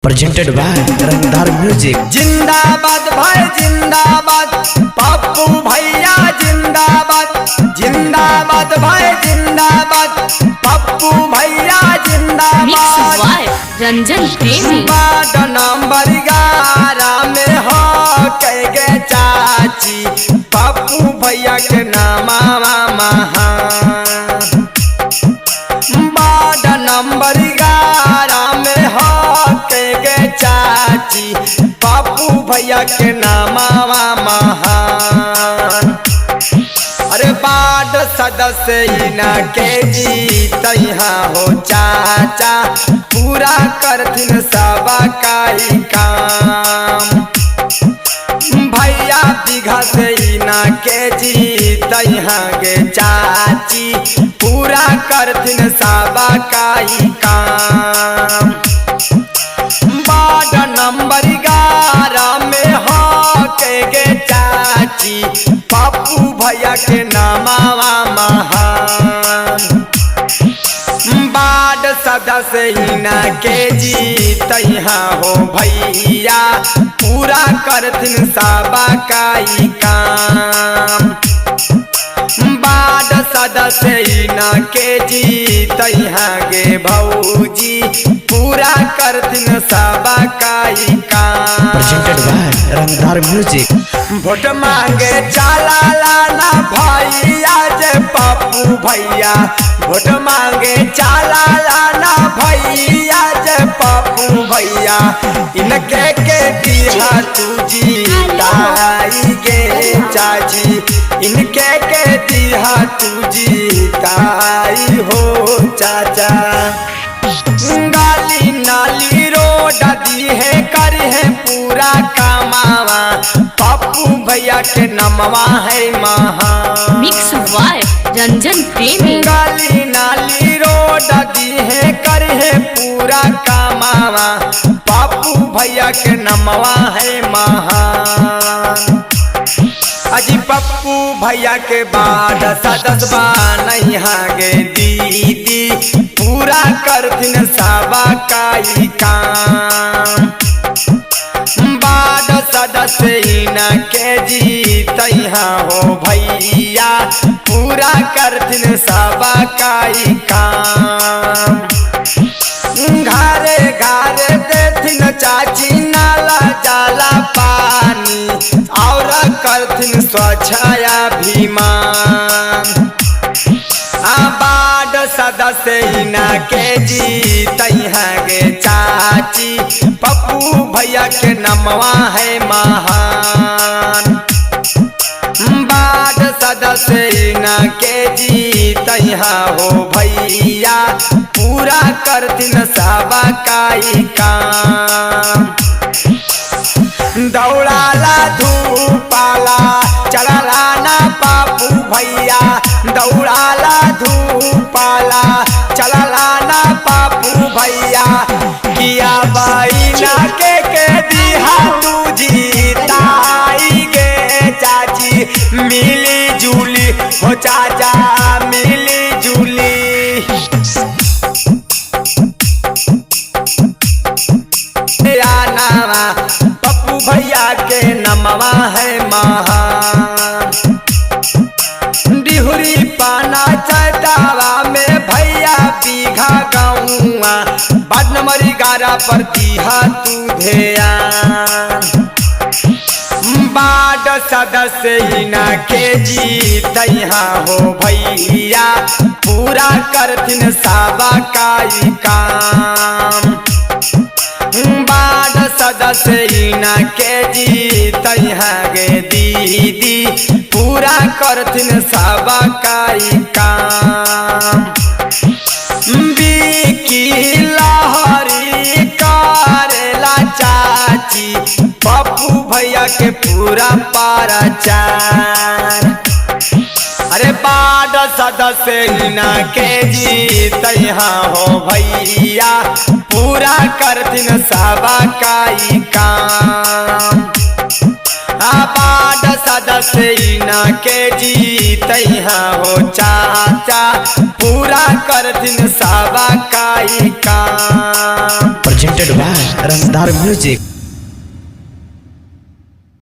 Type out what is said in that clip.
Presented by रंगदार music. जिंदाबाद भाई जिंदाबाद, पप्पू भैया जिंदाबाद, जिंदाबाद भाई जिंदाबाद, पप्पू भैया जिंदाबाद। रंजन प्रेमी वार्ड नंबर 11 में हो के चाची, पप्पू भैया के नामा महान। वार्ड नंबर 11 में हो के चाची, पप्पू भैया के नामा महान। अरे वार्ड सदस्य इना के जीत हो चाचा, पूरा करथिन सबा काई काम। भैया बीघा से इना के जीत गे चाची, पूरा करथिन सबा काई काम। वार्ड नंबर 11 में हो के चाची, पप्पू भैया के नामा महान। वार्ड सदस्य इना के जीत हो भैया, पूरा करथिन सबा काई काम। वार्ड सदस्य इना के जीत गे भौजी, पूरा करथिन सबा काई काम। प्रेजेंटेड बाय रंगदार म्यूजिक। वोट मांगे चला लाना भैया जे पप्पू भैया, वोट मांगे चला लाना भैया जे पप्पू भैया। इनके के दिया तू जीताई गे चाची, इनके के दिया तू जीताई हो चाचा। गाली नाली रोड दी है करी है पूरा कमावा, पप्पू भैया के नमवा है महान। मिक्स वाय रंजन प्रेमी। गाली नाली रोड दी है करी है पूरा कमावा, पप्पू भैया के नमवा है महान। अजी पप्पू भैया के बाद सदस्य नहीं हागे दीदी, पूरा करथिन सबा काई काम। बाद सदस्य इना के जीत हो भैया, पूरा करथिन सबा काई काम। घरे घरे देथिन चाची नाला जाला पानी, और करथिन स्वच्छया अभिमान। वार्ड सदस्य इना के जीत गे चाची, पप्पू भैया के नमवा है महान। वार्ड सदस्य इना के जीत हो भैया, पूरा करथिन सबा काई काम। दौड़ाला धूपाला चलाला ना पप्पू भैया, दौड़ाला धूपाला चलाला ना पप्पू भैया। किया बाईना के दिहा तू जीताई गे चाची, मिली जुली हो चाचा मिली जुली। पप्पू भैया के नमवा है महान। डिहुरी पाना चटावा में भैया बीघा गाँवा, वार्ड नंबर 11 पर दिहा तू ध्यान। वार्ड सदस्य इना के जीत हो भैया, पूरा करथिन सबा काई काम। वार्ड सदस्य इना के जीत गे दीदी, पूरा करथिन सबा काई काम। बिकी लहरी करेला चाची, पप्पू भैया के पूरा प्रचार। अरे वार्ड सदस्य इना के जीत हो भैया, पूरा करथिन सबा काई काम। वार्ड सदस्य इना के जीत हो चाचा, पूरा कर दिन सावा काई काम। presented by Rangdar Music।